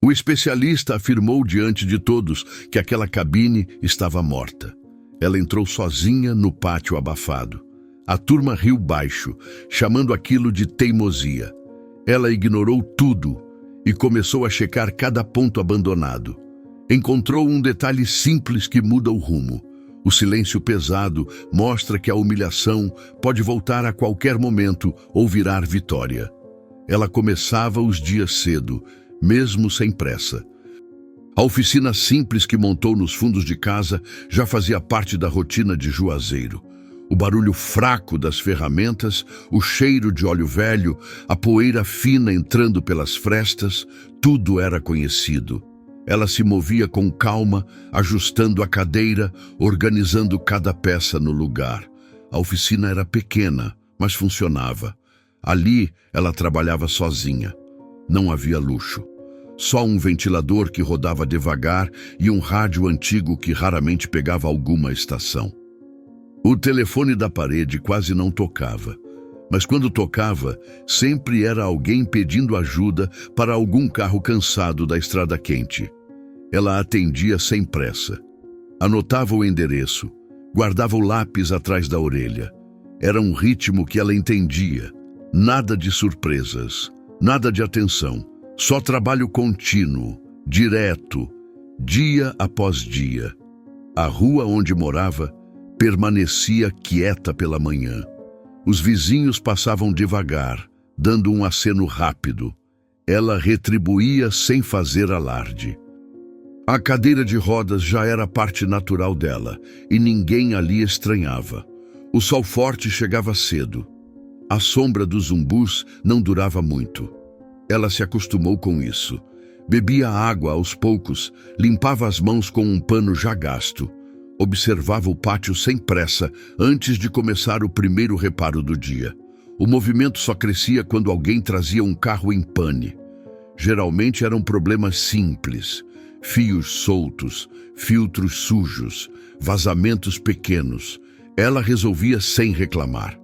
O especialista afirmou diante de todos que aquela cabine estava morta. Ela entrou sozinha no pátio abafado. A turma riu baixo, chamando aquilo de teimosia. Ela ignorou tudo e começou a checar cada ponto abandonado. Encontrou um detalhe simples que muda o rumo. O silêncio pesado mostra que a humilhação pode voltar a qualquer momento ou virar vitória. Ela começava os dias cedo, mesmo sem pressa. A oficina simples que montou nos fundos de casa já fazia parte da rotina de Juazeiro. O barulho fraco das ferramentas, o cheiro de óleo velho, a poeira fina entrando pelas frestas, tudo era conhecido. Ela se movia com calma, ajustando a cadeira, organizando cada peça no lugar. A oficina era pequena, mas funcionava. Ali, ela trabalhava sozinha. Não havia luxo. Só um ventilador que rodava devagar e um rádio antigo que raramente pegava alguma estação. O telefone da parede quase não tocava. Mas quando tocava, sempre era alguém pedindo ajuda para algum carro cansado da estrada quente. Ela atendia sem pressa. Anotava o endereço, guardava o lápis atrás da orelha. Era um ritmo que ela entendia. Nada de surpresas, nada de atenção. Só trabalho contínuo, direto, dia após dia. A rua onde morava permanecia quieta pela manhã. Os vizinhos passavam devagar, dando um aceno rápido. Ela retribuía sem fazer alarde. A cadeira de rodas já era parte natural dela, e ninguém ali estranhava. O sol forte chegava cedo. A sombra dos umbus não durava muito. Ela se acostumou com isso. Bebia água aos poucos, limpava as mãos com um pano já gasto. Observava o pátio sem pressa antes de começar o primeiro reparo do dia. O movimento só crescia quando alguém trazia um carro em pane. Geralmente eram problemas simples. Fios soltos, filtros sujos, vazamentos pequenos. Ela resolvia sem reclamar.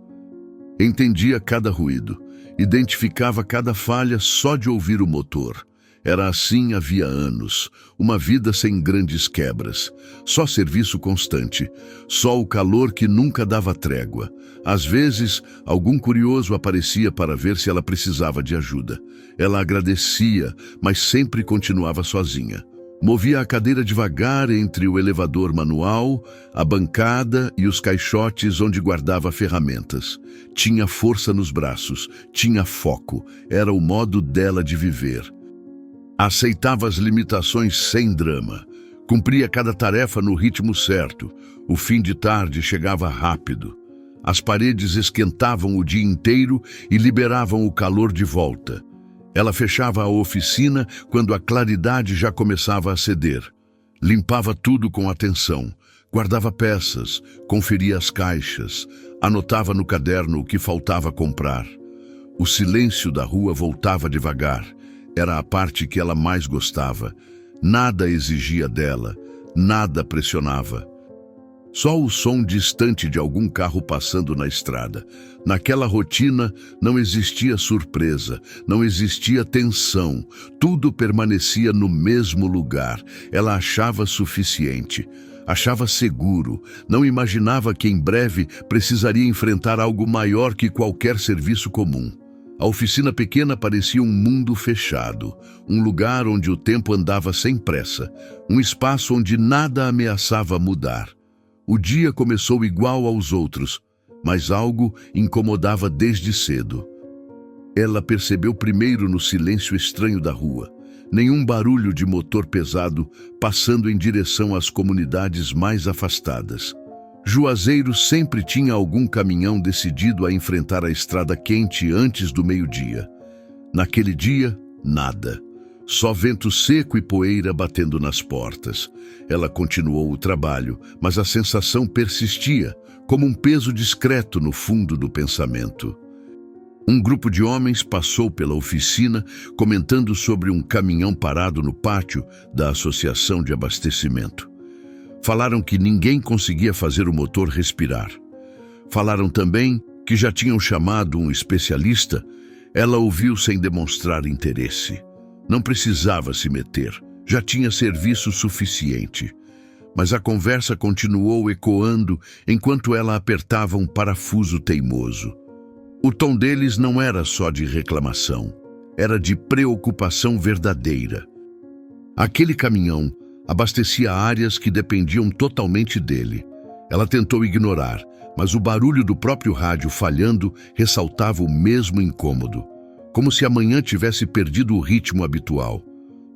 Entendia cada ruído, identificava cada falha só de ouvir o motor. Era assim havia anos, uma vida sem grandes quebras, só serviço constante, só o calor que nunca dava trégua. Às vezes, algum curioso aparecia para ver se ela precisava de ajuda. Ela agradecia, mas sempre continuava sozinha. Movia a cadeira devagar entre o elevador manual, a bancada e os caixotes onde guardava ferramentas. Tinha força nos braços, tinha foco, era o modo dela de viver. Aceitava as limitações sem drama. Cumpria cada tarefa no ritmo certo. O fim de tarde chegava rápido. As paredes esquentavam o dia inteiro e liberavam o calor de volta. Ela fechava a oficina quando a claridade já começava a ceder. Limpava tudo com atenção. Guardava peças, conferia as caixas, anotava no caderno o que faltava comprar. O silêncio da rua voltava devagar. Era a parte que ela mais gostava. Nada exigia dela, nada pressionava. Só o som distante de algum carro passando na estrada. Naquela rotina não existia surpresa, não existia tensão. Tudo permanecia no mesmo lugar. Ela achava suficiente, achava seguro. Não imaginava que em breve precisaria enfrentar algo maior que qualquer serviço comum. A oficina pequena parecia um mundo fechado, um lugar onde o tempo andava sem pressa, um espaço onde nada ameaçava mudar. O dia começou igual aos outros, mas algo incomodava desde cedo. Ela percebeu primeiro no silêncio estranho da rua. Nenhum barulho de motor pesado passando em direção às comunidades mais afastadas. Juazeiro sempre tinha algum caminhão decidido a enfrentar a estrada quente antes do meio-dia. Naquele dia, nada. Só vento seco e poeira batendo nas portas. Ela continuou o trabalho, mas a sensação persistia, como um peso discreto no fundo do pensamento. Um grupo de homens passou pela oficina, comentando sobre um caminhão parado no pátio da Associação de Abastecimento. Falaram que ninguém conseguia fazer o motor respirar. Falaram também que já tinham chamado um especialista. Ela ouviu sem demonstrar interesse. Não precisava se meter, já tinha serviço suficiente. Mas a conversa continuou ecoando enquanto ela apertava um parafuso teimoso. O tom deles não era só de reclamação, era de preocupação verdadeira. Aquele caminhão abastecia áreas que dependiam totalmente dele. Ela tentou ignorar, mas o barulho do próprio rádio falhando ressaltava o mesmo incômodo, como se a manhã tivesse perdido o ritmo habitual.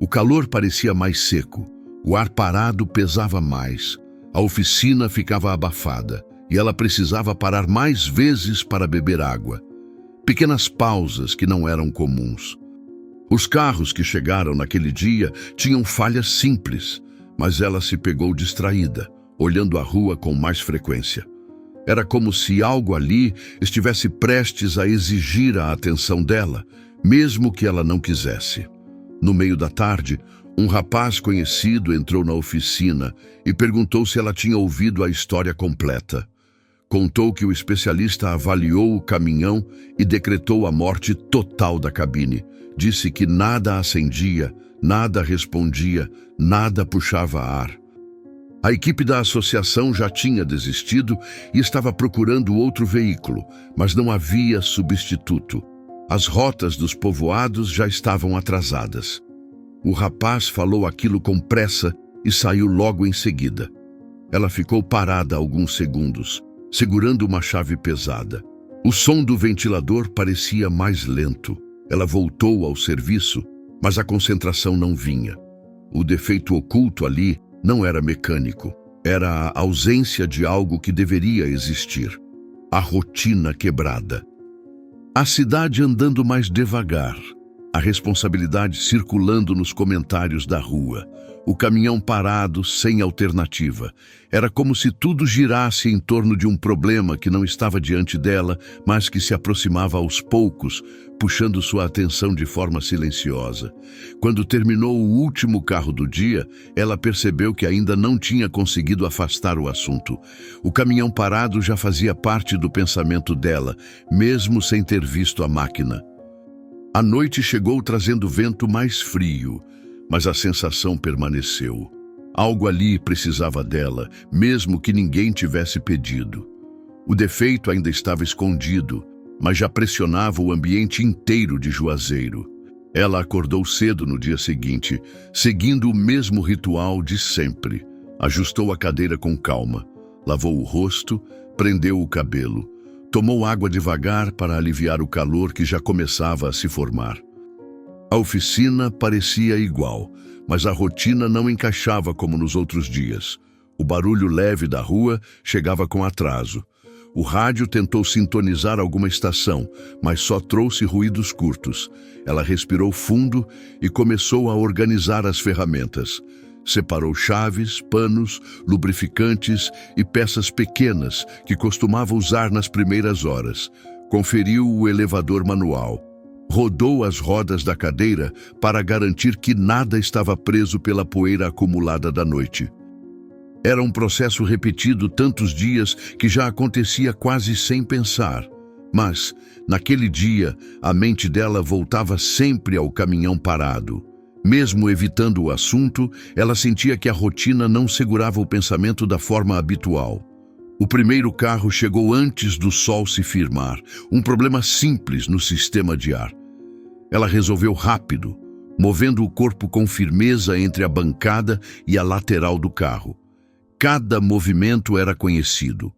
O calor parecia mais seco, o ar parado pesava mais, a oficina ficava abafada e ela precisava parar mais vezes para beber água. Pequenas pausas que não eram comuns. Os carros que chegaram naquele dia tinham falhas simples, mas ela se pegou distraída, olhando a rua com mais frequência. Era como se algo ali estivesse prestes a exigir a atenção dela, mesmo que ela não quisesse. No meio da tarde, um rapaz conhecido entrou na oficina e perguntou se ela tinha ouvido a história completa. Contou que o especialista avaliou o caminhão e decretou a morte total da cabine. Disse que nada acendia, nada respondia, nada puxava ar. A equipe da associação já tinha desistido e estava procurando outro veículo, mas não havia substituto. As rotas dos povoados já estavam atrasadas. O rapaz falou aquilo com pressa e saiu logo em seguida. Ela ficou parada alguns segundos, segurando uma chave pesada. O som do ventilador parecia mais lento. Ela voltou ao serviço, mas a concentração não vinha. O defeito oculto ali não era mecânico, era a ausência de algo que deveria existir. A rotina quebrada. A cidade andando mais devagar. A responsabilidade circulando nos comentários da rua. O caminhão parado, sem alternativa. Era como se tudo girasse em torno de um problema que não estava diante dela, mas que se aproximava aos poucos, puxando sua atenção de forma silenciosa. Quando terminou o último carro do dia, ela percebeu que ainda não tinha conseguido afastar o assunto. O caminhão parado já fazia parte do pensamento dela, mesmo sem ter visto a máquina. A noite chegou trazendo vento mais frio, mas a sensação permaneceu. Algo ali precisava dela, mesmo que ninguém tivesse pedido. O defeito ainda estava escondido, mas já pressionava o ambiente inteiro de Juazeiro. Ela acordou cedo no dia seguinte, seguindo o mesmo ritual de sempre. Ajustou a cadeira com calma, lavou o rosto, prendeu o cabelo. Tomou água devagar para aliviar o calor que já começava a se formar. A oficina parecia igual, mas a rotina não encaixava como nos outros dias. O barulho leve da rua chegava com atraso. O rádio tentou sintonizar alguma estação, mas só trouxe ruídos curtos. Ela respirou fundo e começou a organizar as ferramentas. Separou chaves, panos, lubrificantes e peças pequenas que costumava usar nas primeiras horas. Conferiu o elevador manual. Rodou as rodas da cadeira para garantir que nada estava preso pela poeira acumulada da noite. Era um processo repetido tantos dias que já acontecia quase sem pensar. Mas, naquele dia, a mente dela voltava sempre ao caminhão parado. Mesmo evitando o assunto, ela sentia que a rotina não segurava o pensamento da forma habitual. O primeiro carro chegou antes do sol se firmar, um problema simples no sistema de ar. Ela resolveu rápido, movendo o corpo com firmeza entre a bancada e a lateral do carro. Cada movimento era conhecido.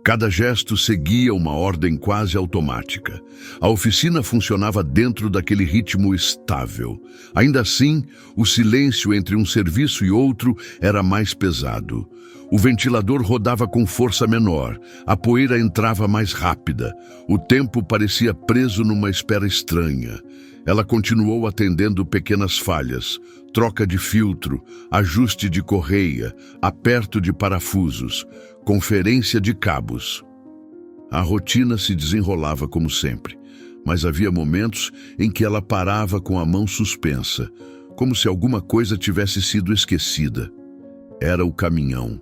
Cada gesto seguia uma ordem quase automática. A oficina funcionava dentro daquele ritmo estável. Ainda assim, o silêncio entre um serviço e outro era mais pesado. O ventilador rodava com força menor, a poeira entrava mais rápida. O tempo parecia preso numa espera estranha. Ela continuou atendendo pequenas falhas, troca de filtro, ajuste de correia, aperto de parafusos, conferência de cabos. A rotina se desenrolava como sempre, mas havia momentos em que ela parava com a mão suspensa, como se alguma coisa tivesse sido esquecida. Era o caminhão.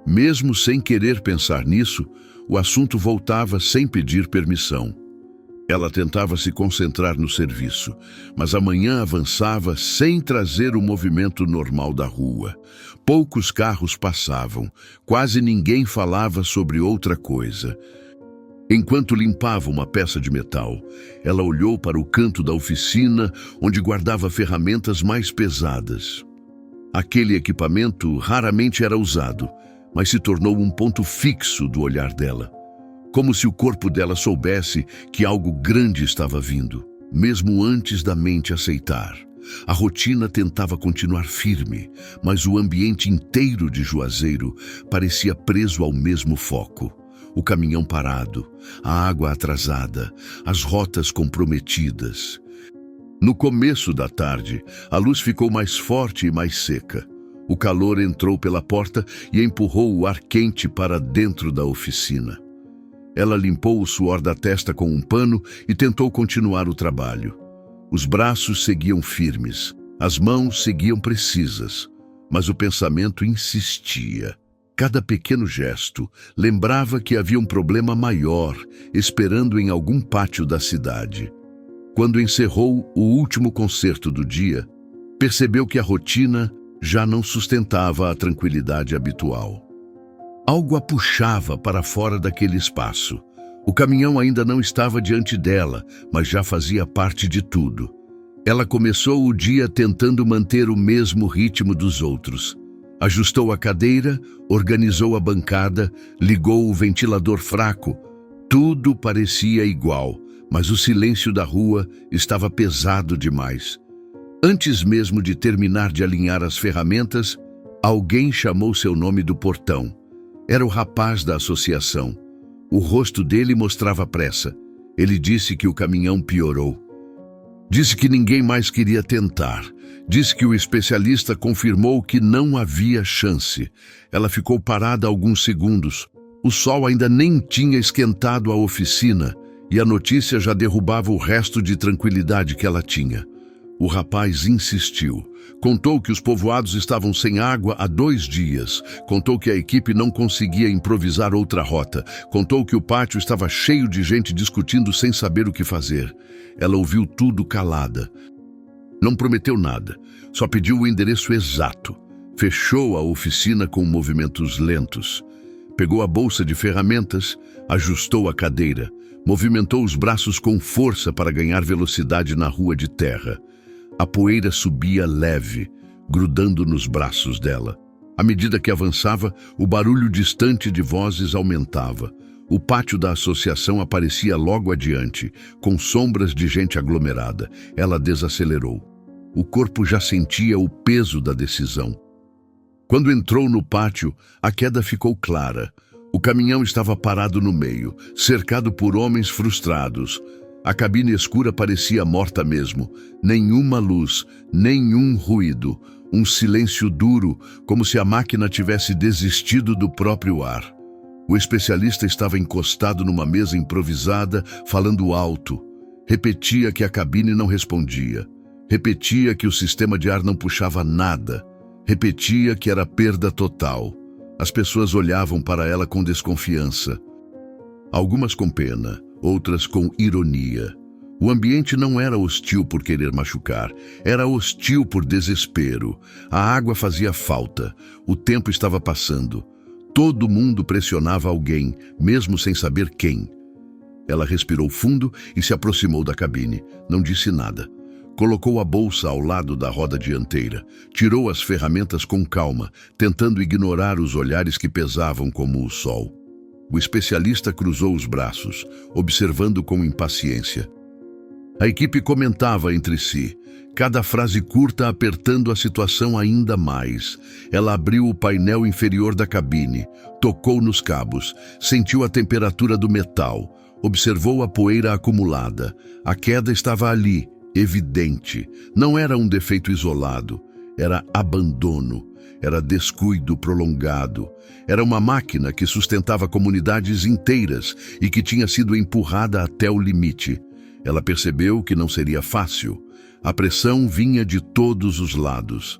Mesmo sem querer pensar nisso, o assunto voltava sem pedir permissão. Ela tentava se concentrar no serviço, mas a manhã avançava sem trazer o movimento normal da rua. Poucos carros passavam, quase ninguém falava sobre outra coisa. Enquanto limpava uma peça de metal, ela olhou para o canto da oficina onde guardava ferramentas mais pesadas. Aquele equipamento raramente era usado, mas se tornou um ponto fixo do olhar dela. Como se o corpo dela soubesse que algo grande estava vindo, mesmo antes da mente aceitar. A rotina tentava continuar firme, mas o ambiente inteiro de Juazeiro parecia preso ao mesmo foco. O caminhão parado, a água atrasada, as rotas comprometidas. No começo da tarde, a luz ficou mais forte e mais seca. O calor entrou pela porta e empurrou o ar quente para dentro da oficina. Ela limpou o suor da testa com um pano e tentou continuar o trabalho. Os braços seguiam firmes, as mãos seguiam precisas, mas o pensamento insistia. Cada pequeno gesto lembrava que havia um problema maior esperando em algum pátio da cidade. Quando encerrou o último concerto do dia, percebeu que a rotina já não sustentava a tranquilidade habitual. Algo a puxava para fora daquele espaço. O caminhão ainda não estava diante dela, mas já fazia parte de tudo. Ela começou o dia tentando manter o mesmo ritmo dos outros. Ajustou a cadeira, organizou a bancada, ligou o ventilador fraco. Tudo parecia igual, mas o silêncio da rua estava pesado demais. Antes mesmo de terminar de alinhar as ferramentas, alguém chamou seu nome do portão. Era o rapaz da associação. O rosto dele mostrava pressa. Ele disse que o caminhão piorou. Disse que ninguém mais queria tentar. Disse que o especialista confirmou que não havia chance. Ela ficou parada alguns segundos. O sol ainda nem tinha esquentado a oficina e a notícia já derrubava o resto de tranquilidade que ela tinha. O rapaz insistiu. Contou que os povoados estavam sem água há 2 dias. Contou que a equipe não conseguia improvisar outra rota. Contou que o pátio estava cheio de gente discutindo sem saber o que fazer. Ela ouviu tudo calada. Não prometeu nada, só pediu o endereço exato. Fechou a oficina com movimentos lentos. Pegou a bolsa de ferramentas, ajustou a cadeira, movimentou os braços com força para ganhar velocidade na rua de terra. A poeira subia leve, grudando nos braços dela. À medida que avançava, o barulho distante de vozes aumentava. O pátio da associação aparecia logo adiante, com sombras de gente aglomerada. Ela desacelerou. O corpo já sentia o peso da decisão. Quando entrou no pátio, a queda ficou clara. O caminhão estava parado no meio, cercado por homens frustrados. A cabine escura parecia morta mesmo. Nenhuma luz, nenhum ruído. Um silêncio duro, como se a máquina tivesse desistido do próprio ar. O especialista estava encostado numa mesa improvisada, falando alto. Repetia que a cabine não respondia. Repetia que o sistema de ar não puxava nada. Repetia que era perda total. As pessoas olhavam para ela com desconfiança. Algumas com pena, outras com ironia. O ambiente não era hostil por querer machucar, era hostil por desespero. A água fazia falta, o tempo estava passando. Todo mundo pressionava alguém, mesmo sem saber quem. Ela respirou fundo e se aproximou da cabine. Não disse nada. Colocou a bolsa ao lado da roda dianteira. Tirou as ferramentas com calma, tentando ignorar os olhares que pesavam como o sol. O especialista cruzou os braços, observando com impaciência. A equipe comentava entre si, cada frase curta apertando a situação ainda mais. Ela abriu o painel inferior da cabine, tocou nos cabos, sentiu a temperatura do metal, observou a poeira acumulada. A queda estava ali, evidente. Não era um defeito isolado, era abandono. Era descuido prolongado. Era uma máquina que sustentava comunidades inteiras e que tinha sido empurrada até o limite. Ela percebeu que não seria fácil. A pressão vinha de todos os lados.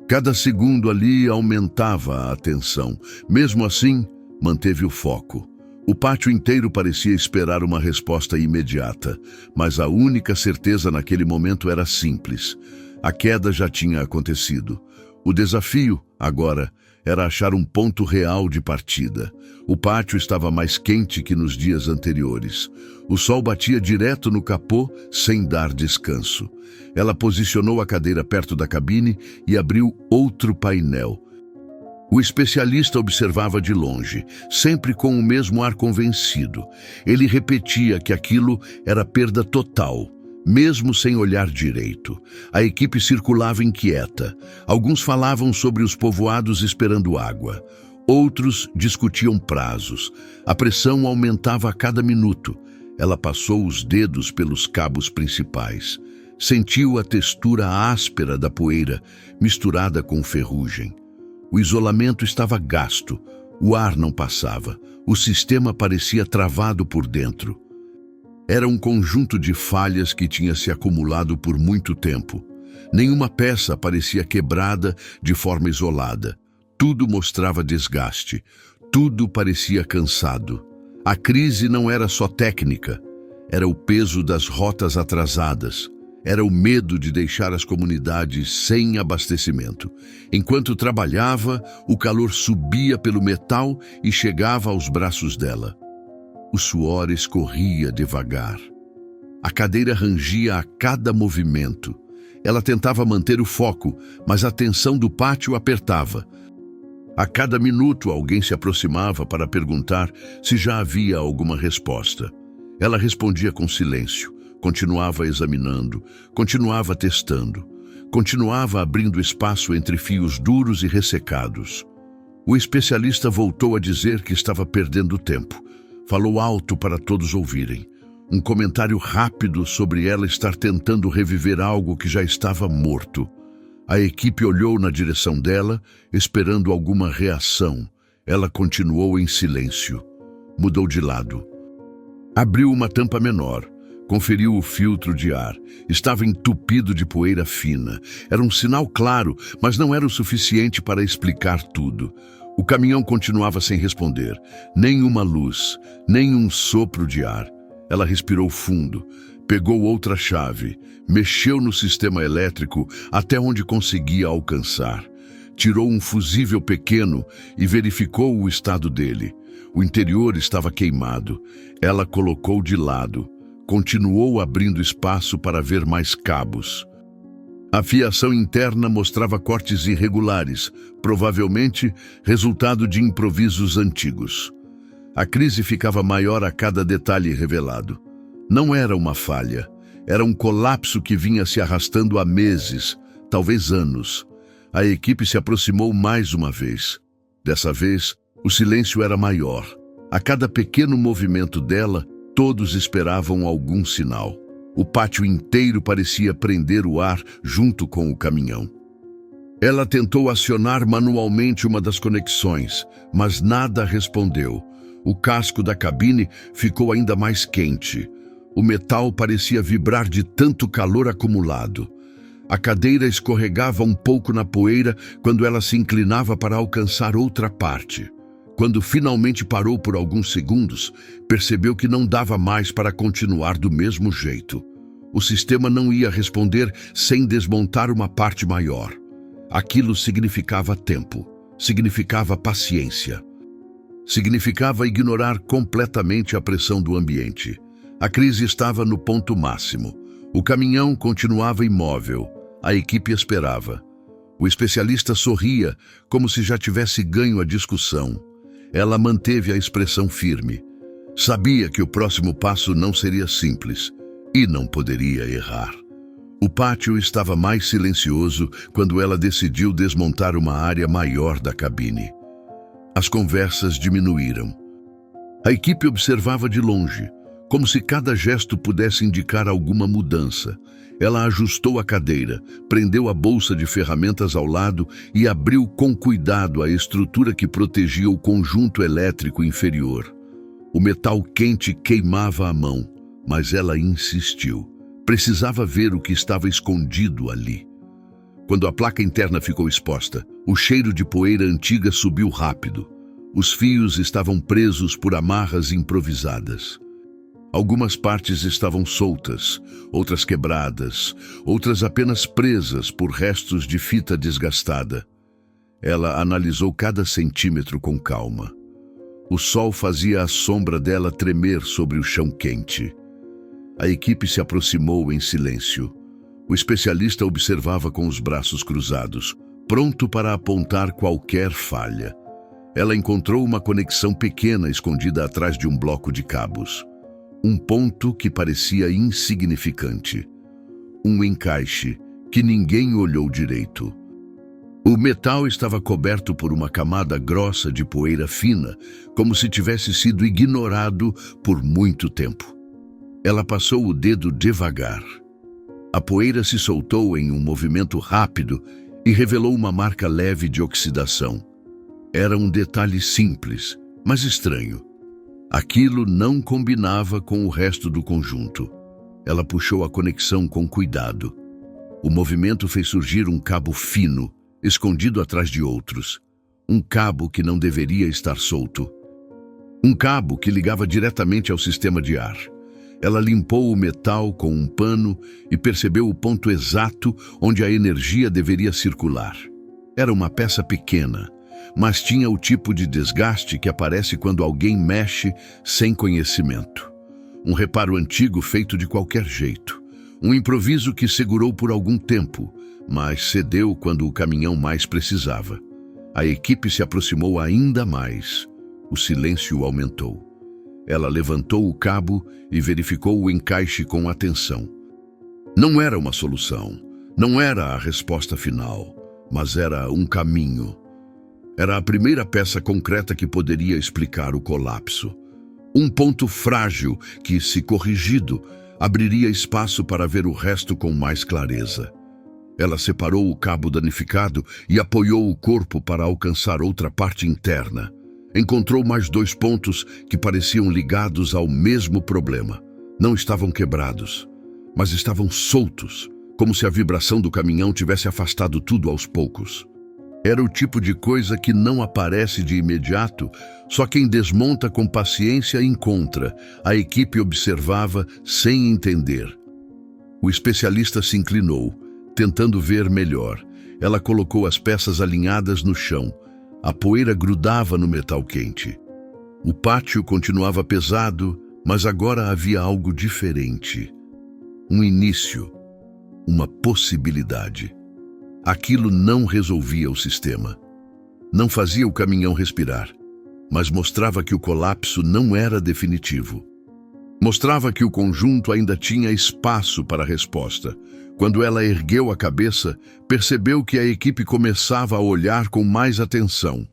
Cada segundo ali aumentava a tensão. Mesmo assim, manteve o foco. O pátio inteiro parecia esperar uma resposta imediata, mas a única certeza naquele momento era simples. A queda já tinha acontecido. O desafio, agora, era achar um ponto real de partida. O pátio estava mais quente que nos dias anteriores. O sol batia direto no capô, sem dar descanso. Ela posicionou a cadeira perto da cabine e abriu outro painel. O especialista observava de longe, sempre com o mesmo ar convencido. Ele repetia que aquilo era perda total, mesmo sem olhar direito. A equipe circulava inquieta. Alguns falavam sobre os povoados esperando água. Outros discutiam prazos. A pressão aumentava a cada minuto. Ela passou os dedos pelos cabos principais. Sentiu a textura áspera da poeira, misturada com ferrugem. O isolamento estava gasto, o ar não passava, o sistema parecia travado por dentro. Era um conjunto de falhas que tinha se acumulado por muito tempo. Nenhuma peça parecia quebrada de forma isolada. Tudo mostrava desgaste, tudo parecia cansado. A crise não era só técnica, era o peso das rotas atrasadas. Era o medo de deixar as comunidades sem abastecimento. Enquanto trabalhava, o calor subia pelo metal e chegava aos braços dela. O suor escorria devagar. A cadeira rangia a cada movimento. Ela tentava manter o foco, mas a tensão do pátio apertava. A cada minuto alguém se aproximava para perguntar se já havia alguma resposta. Ela respondia com silêncio. Continuava examinando, continuava testando, continuava abrindo espaço entre fios duros e ressecados. O especialista voltou a dizer que estava perdendo tempo. Falou alto para todos ouvirem. Um comentário rápido sobre ela estar tentando reviver algo que já estava morto. A equipe olhou na direção dela, esperando alguma reação. Ela continuou em silêncio. Mudou de lado. Abriu uma tampa menor. Conferiu o filtro de ar. Estava entupido de poeira fina. Era um sinal claro, mas não era o suficiente para explicar tudo. O caminhão continuava sem responder. Nem uma luz, nem um sopro de ar. Ela respirou fundo, pegou outra chave, mexeu no sistema elétrico até onde conseguia alcançar. Tirou um fusível pequeno e verificou o estado dele. O interior estava queimado. Ela colocou de lado. Continuou abrindo espaço para ver mais cabos. A fiação interna mostrava cortes irregulares, provavelmente resultado de improvisos antigos. A crise ficava maior a cada detalhe revelado. Não era uma falha, era um colapso que vinha se arrastando há meses, talvez anos. A equipe se aproximou mais uma vez. Dessa vez, o silêncio era maior. A cada pequeno movimento dela, todos esperavam algum sinal. O pátio inteiro parecia prender o ar junto com o caminhão. Ela tentou acionar manualmente uma das conexões, mas nada respondeu. O casco da cabine ficou ainda mais quente. O metal parecia vibrar de tanto calor acumulado. A cadeira escorregava um pouco na poeira quando ela se inclinava para alcançar outra parte. Quando finalmente parou por alguns segundos, percebeu que não dava mais para continuar do mesmo jeito. O sistema não ia responder sem desmontar uma parte maior. Aquilo significava tempo, significava paciência. Significava ignorar completamente a pressão do ambiente. A crise estava no ponto máximo. O caminhão continuava imóvel. A equipe esperava. O especialista sorria, como se já tivesse ganho a discussão. Ela manteve a expressão firme. Sabia que o próximo passo não seria simples e não poderia errar. O pátio estava mais silencioso quando ela decidiu desmontar uma área maior da cabine. As conversas diminuíram. A equipe observava de longe, como se cada gesto pudesse indicar alguma mudança. Ela ajustou a cadeira, prendeu a bolsa de ferramentas ao lado e abriu com cuidado a estrutura que protegia o conjunto elétrico inferior. O metal quente queimava a mão, mas ela insistiu. Precisava ver o que estava escondido ali. Quando a placa interna ficou exposta, o cheiro de poeira antiga subiu rápido. Os fios estavam presos por amarras improvisadas. Algumas partes estavam soltas, outras quebradas, outras apenas presas por restos de fita desgastada. Ela analisou cada centímetro com calma. O sol fazia a sombra dela tremer sobre o chão quente. A equipe se aproximou em silêncio. O especialista observava com os braços cruzados, pronto para apontar qualquer falha. Ela encontrou uma conexão pequena escondida atrás de um bloco de cabos. Um ponto que parecia insignificante. Um encaixe que ninguém olhou direito. O metal estava coberto por uma camada grossa de poeira fina, como se tivesse sido ignorado por muito tempo. Ela passou o dedo devagar. A poeira se soltou em um movimento rápido e revelou uma marca leve de oxidação. Era um detalhe simples, mas estranho. Aquilo não combinava com o resto do conjunto. Ela puxou a conexão com cuidado. O movimento fez surgir um cabo fino, escondido atrás de outros. Um cabo que não deveria estar solto. Um cabo que ligava diretamente ao sistema de ar. Ela limpou o metal com um pano e percebeu o ponto exato onde a energia deveria circular. Era uma peça pequena, mas tinha o tipo de desgaste que aparece quando alguém mexe sem conhecimento. Um reparo antigo feito de qualquer jeito. Um improviso que segurou por algum tempo, mas cedeu quando o caminhão mais precisava. A equipe se aproximou ainda mais. O silêncio aumentou. Ela levantou o cabo e verificou o encaixe com atenção. Não era uma solução, não era a resposta final, mas era um caminho. Era a primeira peça concreta que poderia explicar o colapso. Um ponto frágil que, se corrigido, abriria espaço para ver o resto com mais clareza. Ela separou o cabo danificado e apoiou o corpo para alcançar outra parte interna. Encontrou mais 2 pontos que pareciam ligados ao mesmo problema. Não estavam quebrados, mas estavam soltos, como se a vibração do caminhão tivesse afastado tudo aos poucos. Era o tipo de coisa que não aparece de imediato, só quem desmonta com paciência encontra. A equipe observava sem entender. O especialista se inclinou, tentando ver melhor. Ela colocou as peças alinhadas no chão. A poeira grudava no metal quente. O pátio continuava pesado, mas agora havia algo diferente. Um início, uma possibilidade. Aquilo não resolvia o sistema. Não fazia o caminhão respirar, mas mostrava que o colapso não era definitivo. Mostrava que o conjunto ainda tinha espaço para a resposta. Quando ela ergueu a cabeça, percebeu que a equipe começava a olhar com mais atenção.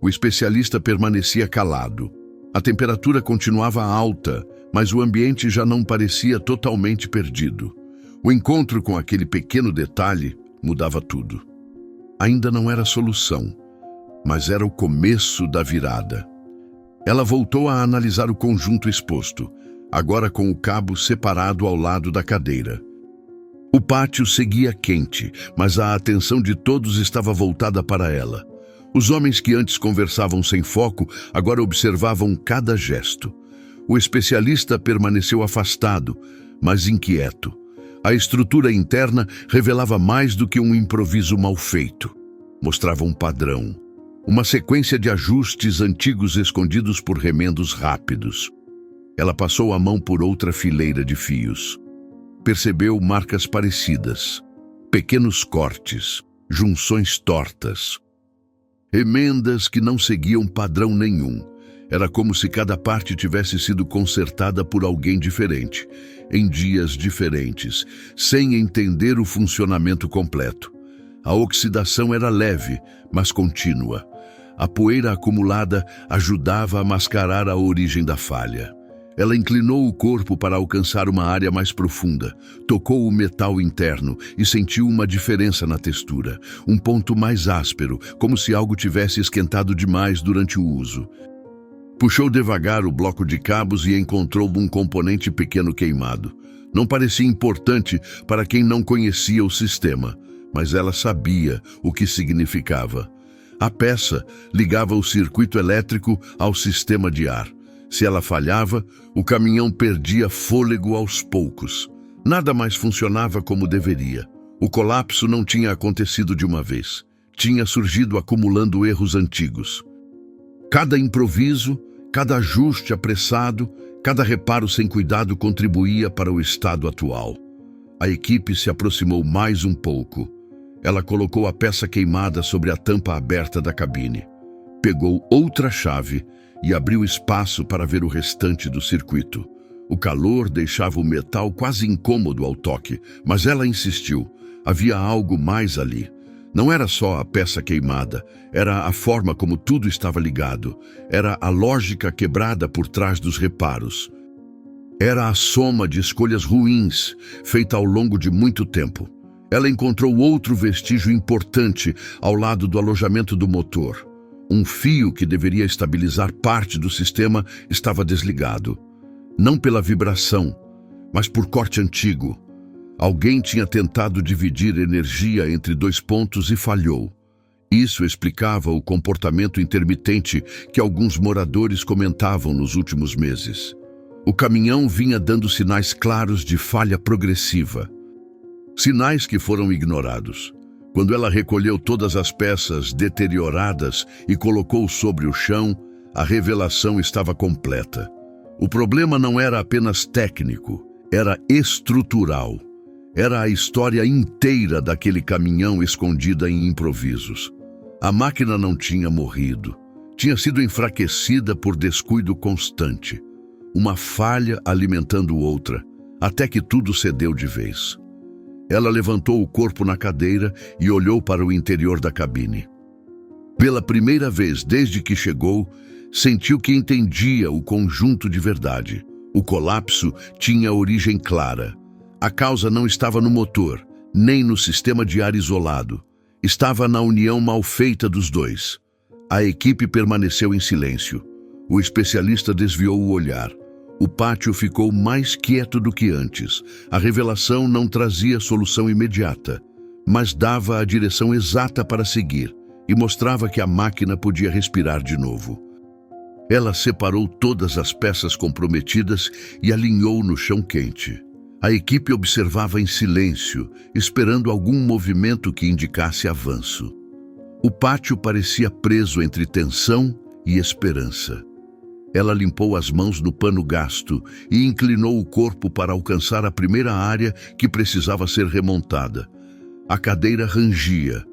O especialista permanecia calado. A temperatura continuava alta, mas o ambiente já não parecia totalmente perdido. O encontro com aquele pequeno detalhe mudava tudo. Ainda não era a solução, mas era o começo da virada. Ela voltou a analisar o conjunto exposto, agora com o cabo separado ao lado da cadeira. O pátio seguia quente, mas a atenção de todos estava voltada para ela. Os homens que antes conversavam sem foco, agora observavam cada gesto. O especialista permaneceu afastado, mas inquieto. A estrutura interna revelava mais do que um improviso mal feito. Mostrava um padrão, uma sequência de ajustes antigos escondidos por remendos rápidos. Ela passou a mão por outra fileira de fios. Percebeu marcas parecidas, pequenos cortes, junções tortas. Emendas que não seguiam padrão nenhum. Era como se cada parte tivesse sido consertada por alguém diferente, em dias diferentes, sem entender o funcionamento completo. A oxidação era leve, mas contínua. A poeira acumulada ajudava a mascarar a origem da falha. Ela inclinou o corpo para alcançar uma área mais profunda, tocou o metal interno e sentiu uma diferença na textura, um ponto mais áspero, como se algo tivesse esquentado demais durante o uso. Puxou devagar o bloco de cabos e encontrou um componente pequeno queimado. Não parecia importante para quem não conhecia o sistema, mas ela sabia o que significava. A peça ligava o circuito elétrico ao sistema de ar. Se ela falhava, o caminhão perdia fôlego aos poucos. Nada mais funcionava como deveria. O colapso não tinha acontecido de uma vez. Tinha surgido acumulando erros antigos. Cada improviso, cada ajuste apressado, cada reparo sem cuidado contribuía para o estado atual. A equipe se aproximou mais um pouco. Ela colocou a peça queimada sobre a tampa aberta da cabine. Pegou outra chave e abriu espaço para ver o restante do circuito. O calor deixava o metal quase incômodo ao toque, mas ela insistiu. Havia algo mais ali. Não era só a peça queimada, era a forma como tudo estava ligado. Era a lógica quebrada por trás dos reparos. Era a soma de escolhas ruins, feita ao longo de muito tempo. Ela encontrou outro vestígio importante ao lado do alojamento do motor. Um fio que deveria estabilizar parte do sistema estava desligado. Não pela vibração, mas por corte antigo. Alguém tinha tentado dividir energia entre dois pontos e falhou. Isso explicava o comportamento intermitente que alguns moradores comentavam nos últimos meses. O caminhão vinha dando sinais claros de falha progressiva. Sinais que foram ignorados. Quando ela recolheu todas as peças deterioradas e colocou sobre o chão, a revelação estava completa. O problema não era apenas técnico, era estrutural. Era a história inteira daquele caminhão escondida em improvisos. A máquina não tinha morrido. Tinha sido enfraquecida por descuido constante. Uma falha alimentando outra, até que tudo cedeu de vez. Ela levantou o corpo na cadeira e olhou para o interior da cabine. Pela primeira vez desde que chegou, sentiu que entendia o conjunto de verdade. O colapso tinha origem clara. A causa não estava no motor, nem no sistema de ar isolado. Estava na união mal feita dos dois. A equipe permaneceu em silêncio. O especialista desviou o olhar. O pátio ficou mais quieto do que antes. A revelação não trazia solução imediata, mas dava a direção exata para seguir e mostrava que a máquina podia respirar de novo. Ela separou todas as peças comprometidas e alinhou no chão quente. A equipe observava em silêncio, esperando algum movimento que indicasse avanço. O pátio parecia preso entre tensão e esperança. Ela limpou as mãos no pano gasto e inclinou o corpo para alcançar a primeira área que precisava ser remontada. A cadeira rangia,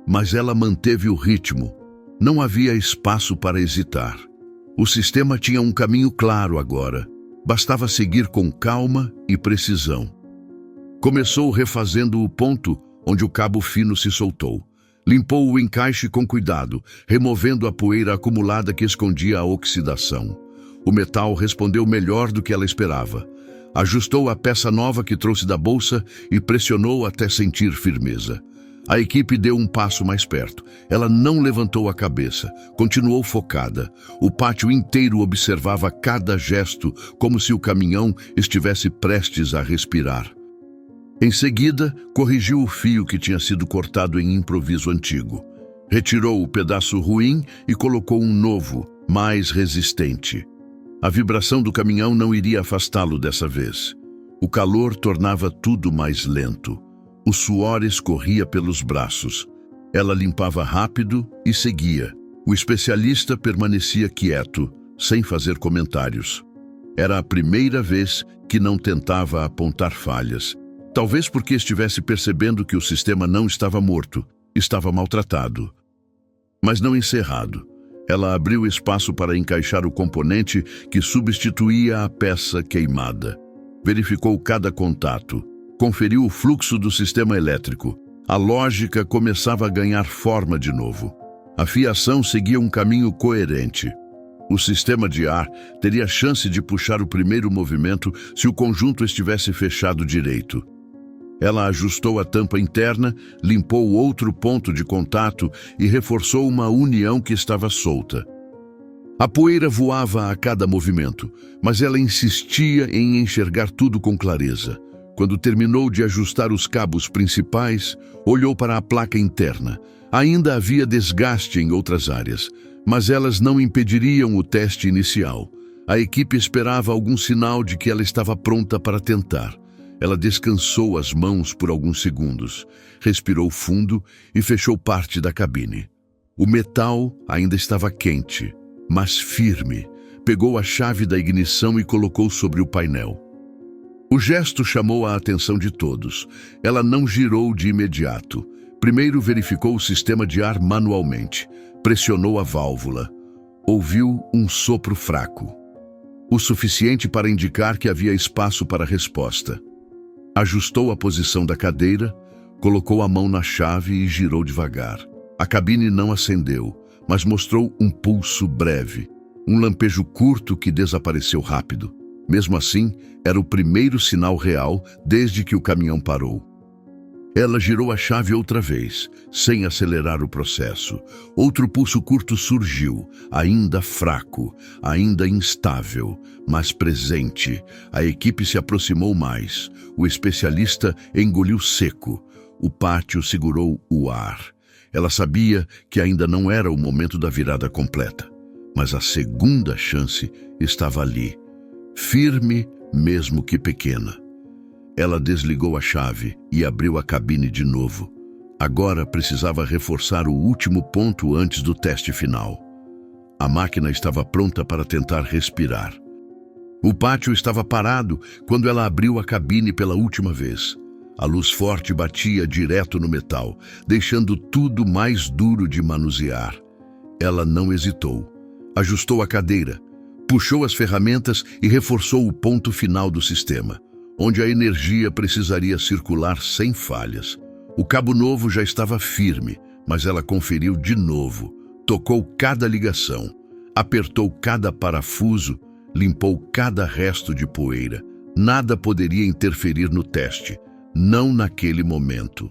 mas ela manteve o ritmo. Não havia espaço para hesitar. O sistema tinha um caminho claro agora. Bastava seguir com calma e precisão. Começou refazendo o ponto onde o cabo fino se soltou. Limpou o encaixe com cuidado, removendo a poeira acumulada que escondia a oxidação. O metal respondeu melhor do que ela esperava. Ajustou a peça nova que trouxe da bolsa e pressionou até sentir firmeza. A equipe deu um passo mais perto. Ela não levantou a cabeça, continuou focada. O pátio inteiro observava cada gesto, como se o caminhão estivesse prestes a respirar. Em seguida, corrigiu o fio que tinha sido cortado em improviso antigo. Retirou o pedaço ruim e colocou um novo, mais resistente. A vibração do caminhão não iria afastá-lo dessa vez. O calor tornava tudo mais lento. O suor escorria pelos braços. Ela limpava rápido e seguia. O especialista permanecia quieto, sem fazer comentários. Era a primeira vez que não tentava apontar falhas. Talvez porque estivesse percebendo que o sistema não estava morto, estava maltratado. Mas não encerrado. Ela abriu espaço para encaixar o componente que substituía a peça queimada. Verificou cada contato. Conferiu o fluxo do sistema elétrico. A lógica começava a ganhar forma de novo. A fiação seguia um caminho coerente. O sistema de ar teria chance de puxar o primeiro movimento se o conjunto estivesse fechado direito. Ela ajustou a tampa interna, limpou outro ponto de contato e reforçou uma união que estava solta. A poeira voava a cada movimento, mas ela insistia em enxergar tudo com clareza. Quando terminou de ajustar os cabos principais, olhou para a placa interna. Ainda havia desgaste em outras áreas, mas elas não impediriam o teste inicial. A equipe esperava algum sinal de que ela estava pronta para tentar. Ela descansou as mãos por alguns segundos, respirou fundo e fechou parte da cabine. O metal ainda estava quente, mas firme. Pegou a chave da ignição e colocou sobre o painel. O gesto chamou a atenção de todos. Ela não girou de imediato. Primeiro verificou o sistema de ar manualmente. Pressionou a válvula. Ouviu um sopro fraco, o suficiente para indicar que havia espaço para a resposta. Ajustou a posição da cadeira, colocou a mão na chave e girou devagar. A cabine não acendeu, mas mostrou um pulso breve, um lampejo curto que desapareceu rápido. Mesmo assim, era o primeiro sinal real desde que o caminhão parou. Ela girou a chave outra vez, sem acelerar o processo. Outro pulso curto surgiu, ainda fraco, ainda instável, mas presente. A equipe se aproximou mais. O especialista engoliu seco. O pátio segurou o ar. Ela sabia que ainda não era o momento da virada completa, mas a segunda chance estava ali, firme, mesmo que pequena. Ela desligou a chave e abriu a cabine de novo. Agora precisava reforçar o último ponto antes do teste final. A máquina estava pronta para tentar respirar. O pátio estava parado quando ela abriu a cabine pela última vez. A luz forte batia direto no metal, deixando tudo mais duro de manusear. Ela não hesitou. Ajustou a cadeira, puxou as ferramentas e reforçou o ponto final do sistema, onde a energia precisaria circular sem falhas. O cabo novo já estava firme, mas ela conferiu de novo, tocou cada ligação, apertou cada parafuso, limpou cada resto de poeira. Nada poderia interferir no teste, não naquele momento.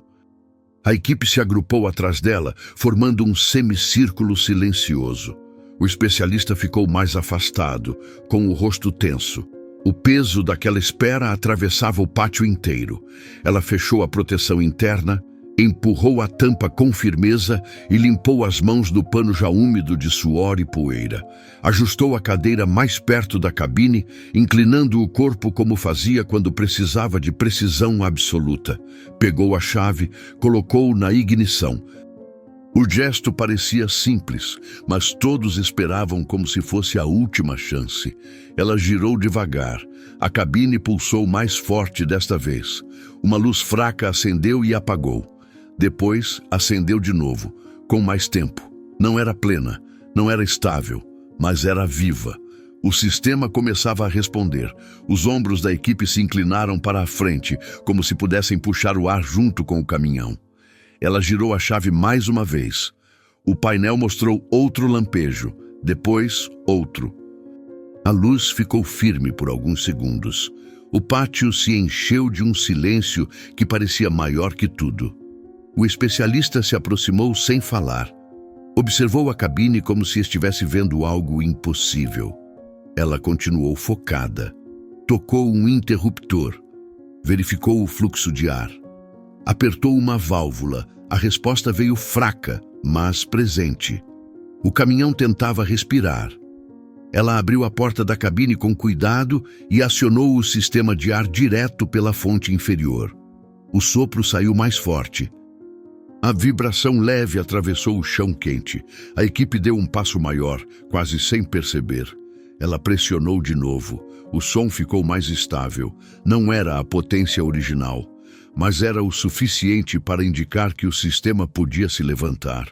A equipe se agrupou atrás dela, formando um semicírculo silencioso. O especialista ficou mais afastado, com o rosto tenso. O peso daquela espera atravessava o pátio inteiro. Ela fechou a proteção interna, empurrou a tampa com firmeza e limpou as mãos do pano já úmido de suor e poeira. Ajustou a cadeira mais perto da cabine, inclinando o corpo como fazia quando precisava de precisão absoluta. Pegou a chave, colocou-o na ignição. O gesto parecia simples, mas todos esperavam como se fosse a última chance. Ela girou devagar. A cabine pulsou mais forte desta vez. Uma luz fraca acendeu e apagou. Depois, acendeu de novo, com mais tempo. Não era plena, não era estável, mas era viva. O sistema começava a responder. Os ombros da equipe se inclinaram para a frente, como se pudessem puxar o ar junto com o caminhão. Ela girou a chave mais uma vez. O painel mostrou outro lampejo, depois outro. A luz ficou firme por alguns segundos. O pátio se encheu de um silêncio que parecia maior que tudo. O especialista se aproximou sem falar. Observou a cabine como se estivesse vendo algo impossível. Ela continuou focada. Tocou um interruptor. Verificou o fluxo de ar. Apertou uma válvula. A resposta veio fraca, mas presente. O caminhão tentava respirar. Ela abriu a porta da cabine com cuidado e acionou o sistema de ar direto pela fonte inferior. O sopro saiu mais forte. A vibração leve atravessou o chão quente. A equipe deu um passo maior, quase sem perceber. Ela pressionou de novo. O som ficou mais estável. Não era a potência original, mas era o suficiente para indicar que o sistema podia se levantar.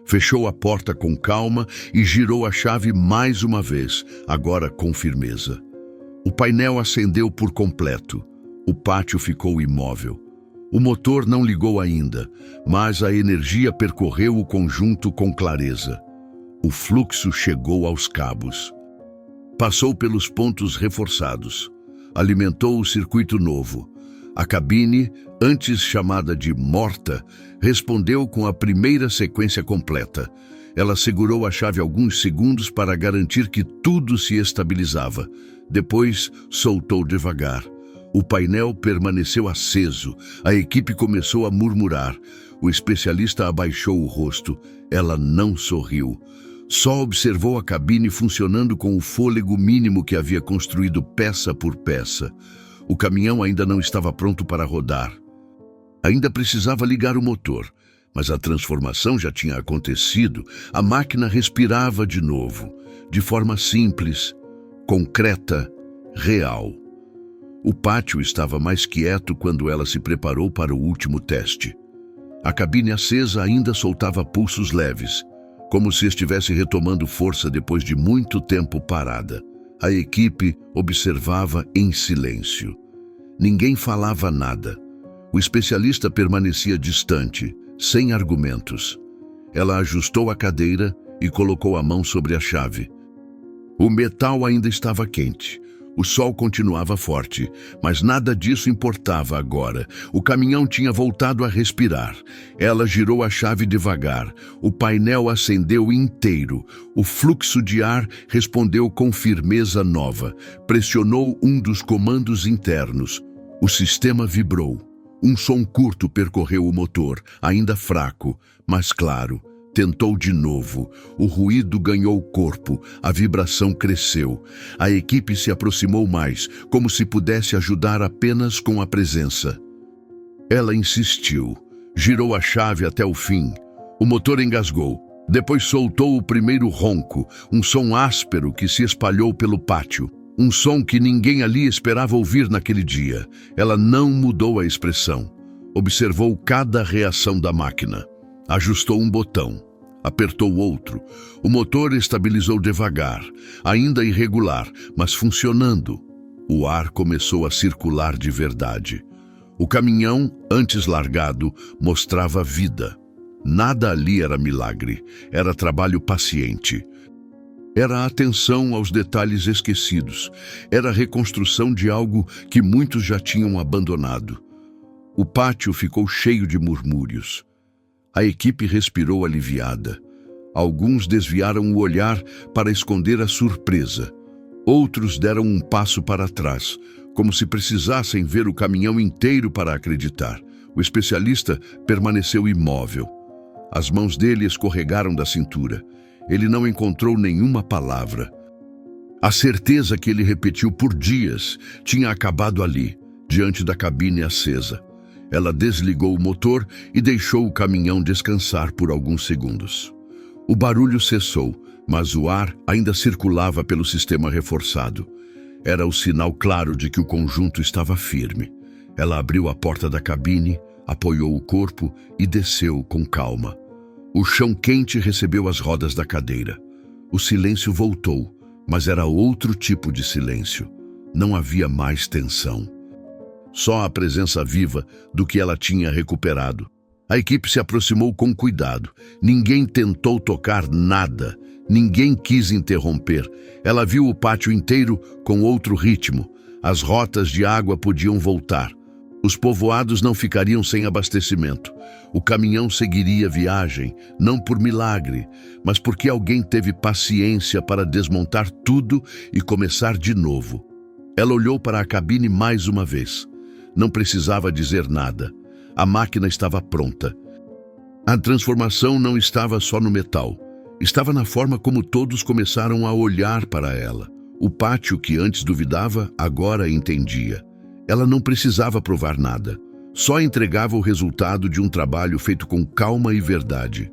Fechou a porta com calma e girou a chave mais uma vez, agora com firmeza. O painel acendeu por completo. O pátio ficou imóvel. O motor não ligou ainda, mas a energia percorreu o conjunto com clareza. O fluxo chegou aos cabos. Passou pelos pontos reforçados. Alimentou o circuito novo. A cabine, antes chamada de morta, respondeu com a primeira sequência completa. Ela segurou a chave alguns segundos para garantir que tudo se estabilizava. Depois, soltou devagar. O painel permaneceu aceso. A equipe começou a murmurar. O especialista abaixou o rosto. Ela não sorriu. Só observou a cabine funcionando com o fôlego mínimo que havia construído peça por peça. O caminhão ainda não estava pronto para rodar. Ainda precisava ligar o motor, mas a transformação já tinha acontecido. A máquina respirava de novo, de forma simples, concreta, real. O pátio estava mais quieto quando ela se preparou para o último teste. A cabine acesa ainda soltava pulsos leves, como se estivesse retomando força depois de muito tempo parada. A equipe observava em silêncio. Ninguém falava nada. O especialista permanecia distante, sem argumentos. Ela ajustou a cadeira e colocou a mão sobre a chave. O metal ainda estava quente. O sol continuava forte, mas nada disso importava agora. O caminhão tinha voltado a respirar. Ela girou a chave devagar. O painel acendeu inteiro. O fluxo de ar respondeu com firmeza nova. Pressionou um dos comandos internos. O sistema vibrou. Um som curto percorreu o motor, ainda fraco, mas claro. Tentou de novo. O ruído ganhou corpo, a vibração cresceu. A equipe se aproximou mais, como se pudesse ajudar apenas com a presença. Ela insistiu. Girou a chave até o fim. O motor engasgou. Depois soltou o primeiro ronco, um som áspero que se espalhou pelo pátio. Um som que ninguém ali esperava ouvir naquele dia. Ela não mudou a expressão. Observou cada reação da máquina. Ajustou um botão. Apertou outro. O motor estabilizou devagar, ainda irregular, mas funcionando. O ar começou a circular de verdade. O caminhão, antes largado, mostrava vida. Nada ali era milagre, era trabalho paciente. Era atenção aos detalhes esquecidos. Era a reconstrução de algo que muitos já tinham abandonado. O pátio ficou cheio de murmúrios. A equipe respirou aliviada. Alguns desviaram o olhar para esconder a surpresa. Outros deram um passo para trás, como se precisassem ver o caminhão inteiro para acreditar. O especialista permaneceu imóvel. As mãos dele escorregaram da cintura. Ele não encontrou nenhuma palavra. A certeza que ele repetiu por dias tinha acabado ali, diante da cabine acesa. Ela desligou o motor e deixou o caminhão descansar por alguns segundos. O barulho cessou, mas o ar ainda circulava pelo sistema reforçado. Era o sinal claro de que o conjunto estava firme. Ela abriu a porta da cabine, apoiou o corpo e desceu com calma. O chão quente recebeu as rodas da cadeira. O silêncio voltou, mas era outro tipo de silêncio. Não havia mais tensão. Só a presença viva do que ela tinha recuperado. A equipe se aproximou com cuidado. Ninguém tentou tocar nada. Ninguém quis interromper. Ela viu o pátio inteiro com outro ritmo. As rotas de água podiam voltar. Os povoados não ficariam sem abastecimento. O caminhão seguiria a viagem, não por milagre, mas porque alguém teve paciência para desmontar tudo e começar de novo. Ela olhou para a cabine mais uma vez. Não precisava dizer nada. A máquina estava pronta. A transformação não estava só no metal. Estava na forma como todos começaram a olhar para ela. O pátio que antes duvidava, agora entendia. Ela não precisava provar nada. Só entregava o resultado de um trabalho feito com calma e verdade.